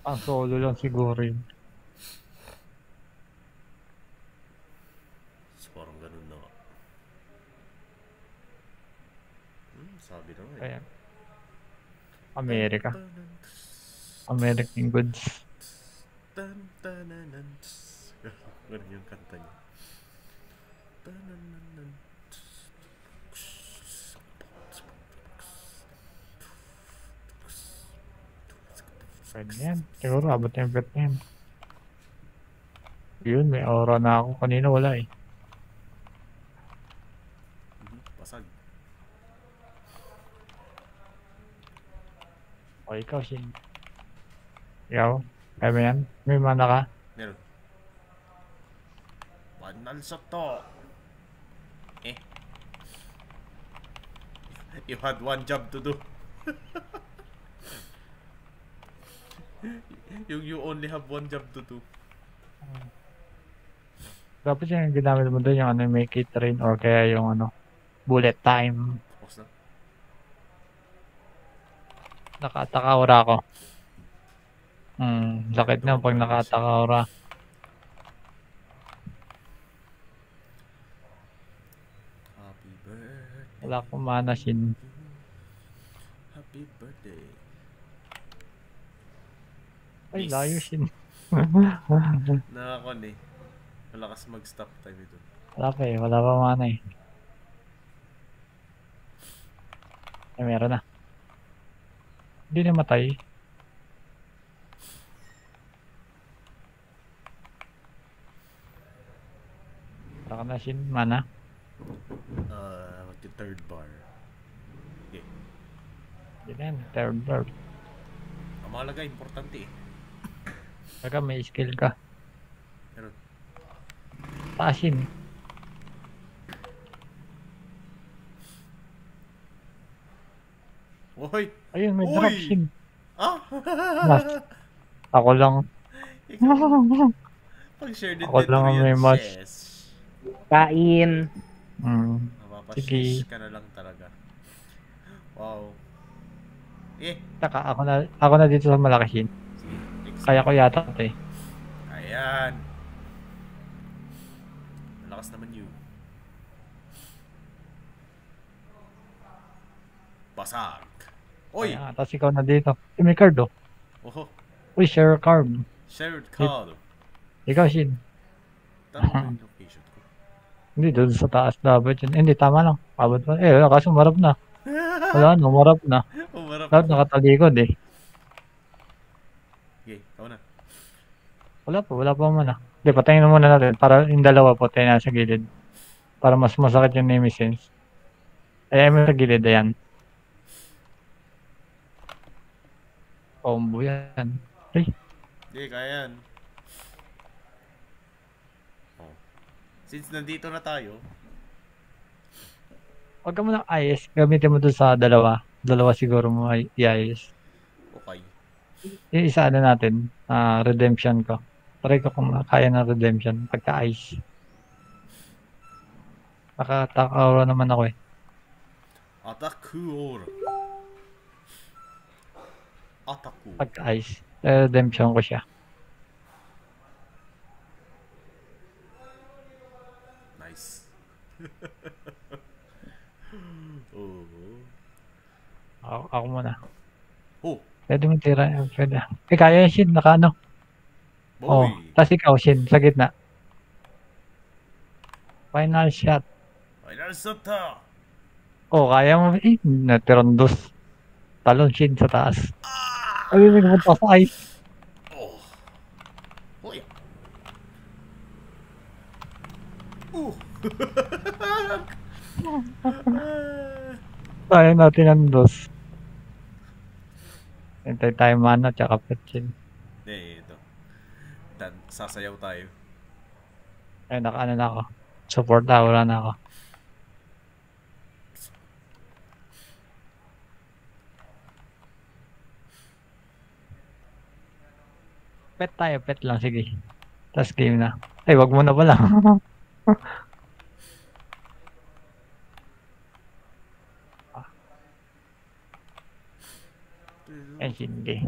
Ang solo lang siguro yun. So, parang ganun na nga. Sabi na nga eh. Kaya, Amerika. American goods. Ganun yung kanta niya. Pwede yan. Siguro abot na yung bet na yan. Yun, may aura na ako. Kanina wala eh. Pasag. O ikaw, Shin. Ikaw, kaya ba yan? May mana ka? Meron. Banal sa to. You had one job to do. You only have one job to do. Dapat yung ginamit mo doon yung ano, make it rain or kaya yung ano, bullet time. Tapos na. Nakataka-aura ako. Sakit na pag nakataka-aura. Happy birthday. Wala akong mana, Shin. Happy birthday. Ay, Yes. layo, Shin. Nakakon eh. Malakas mag-stop time ito. Wala pa eh, wala pa mana eh. Ay, meron na. Hindi namatay. Wala ka na, Shin. Mana. The third bar. Okay. Hindi na yan. Third bird. Ang mahalaga, importante eh. Saka may skill ka. Meron. Taasin. Oy! Ayun, may Uy! drop, Shin. Ah! Mas. Ako lang. Ikaw, pag-share din Ako dito lang ang yan, may mas. Shes. Kain. Mapapashish ka na lang talaga. Wow. Saka ako na dito sa malaki, Shin. Sige, next. Kaya ko yata ito eh. Ayan. Malakas naman you. Basag. Oy! Kaya, tapos ikaw na dito. May card oh. Oho. Uy, share card. Shared card. Ikaw, Shin. Tama ba yung location ko? Hindi, doon sa taas dapat yun. Hindi, tama lang. Abot pa. Eh, wala, kasi umarap na. Wala na, umarap na. Umarap. Dapat nakatalikod eh. Okay, tao na. Wala pa man ah. Hindi, patayin na muna natin. Para yung dalawa patayin na sa gilid. Para mas masakit yung nemesis. Ay, sa gilid, ayan. Combo yan. Ay, Hindi, kaya yan. Oh. Since nandito na tayo, wag ka mo ng IS. Gamitin mo doon sa dalawa. Dalawa siguro mo i-IS. okay. Yung isa na natin. Redemption ko. Try ko kung kaya ng redemption. Pagka-ice. Nakataka-aura naman ako eh. Ataku. Pagka-ice. Redemption ko siya. Nice. Oh. Ako muna. Oh. Pwede mo tira. Pwede. Kaya yung Shin. Naka ano. Boy. Tapos ikaw, Shin. Sa gitna. Final shot. Final Sota. Kaya mo. Natiron dos. Talon, Shin, sa taas. Ay, may pumunta sa ice. Oh. Hoy. Kaya natin ang dos. Hintay tayo mana, tsaka petchin. Hindi, ito. Sasayaw tayo. Ay, naka-ano na ako. Support aura na ako. Pet tayo, pet lang, sige. Tapos game na. Ay, wag mo na pala. Ay, hindi.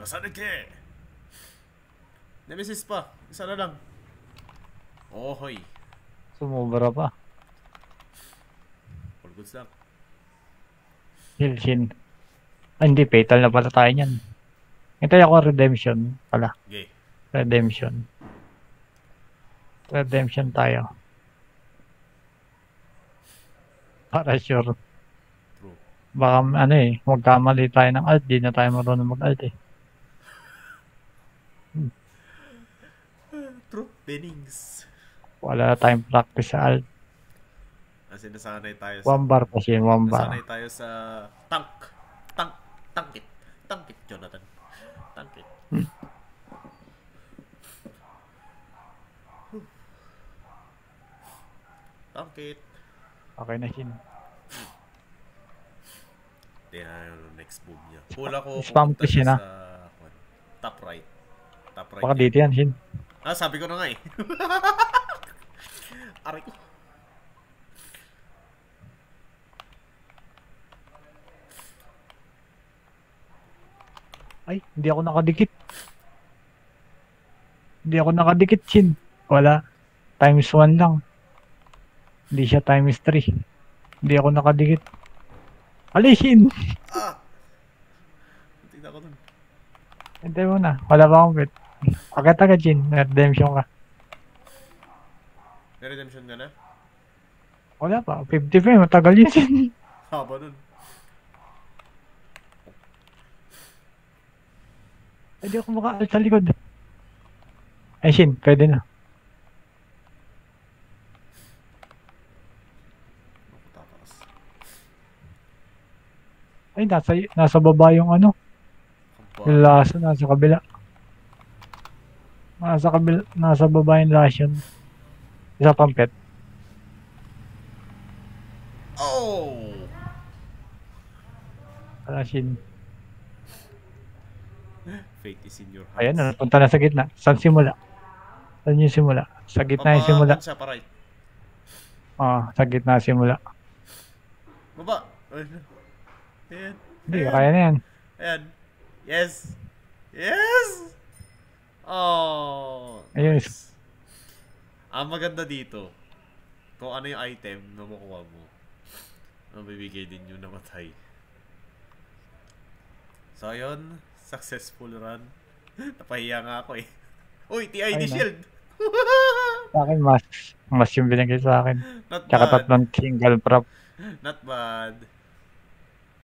Kasanike! Nemesis pa. Isa na lang. Ohoy. Sumubra pa. All goods lang. Heal Shin. Ah, hindi, fatal na pala tayo niyan. Hintay ako redemption pala. Okay. Redemption. Redemption tayo. Para sure. True. Baka ano eh, magkamali tayo ng alt. Di na tayo marunong mag-alt eh. True. Bennings. Wala na tayong practice sa alt. Kasi nasanay tayo sa... One bar pa siya, one bar. Nasanay tayo sa tank. Tank it, Jonathan. Tank it. Tank it. Okay na Shin. Tingnan yung next move niya. Hula ko Spam pupunta ko siya siya na. sa top right. Top right. Baka niya. dito yan Shin. Ah, sabi ko na nga eh. Aray ko. Ay, hindi ako nakadikit. Hindi ako nakadikit Shin. Wala. Times 1 lang. Hindi siya times 3. Hindi ako nakadikit. Alisin! Ah! Tingnan ko dun. Hintay mo na. Wala pa akong bet. Agad-agad Shin. Redemption ka. May redemption ka na? Wala pa. 50 frame. Matagal yun Shin. Haba nun. Hindi ako maka-alt sa likod. Ay Shin, pwede na. Ako tataas. Ay, nasa baba yung ano. Haba. Yung laso, nasa kabila. Nasa baba yung laso yun. Isa pang pet. Oh! Para Shin. Fate is in your hands. Ayan na, napunta na sa gitna. Saan simula? Saan yung simula? Sa gitna yung simula. Siya pa right. Sa gitna simula. Baba. Ayan. Hindi, kaya na yan. Ayan. Yes. Yes! Oh. Ayun. Nice. Ang maganda dito, kung ano yung item na makuha mo, mabibigay din yung namatay. So, ayun. Successful run. Napahiya nga ako eh. Uy, TID Ay, shield! Sa akin, mas yung binigay sa akin. Not Tsaka bad. tatlong single prop. Not bad.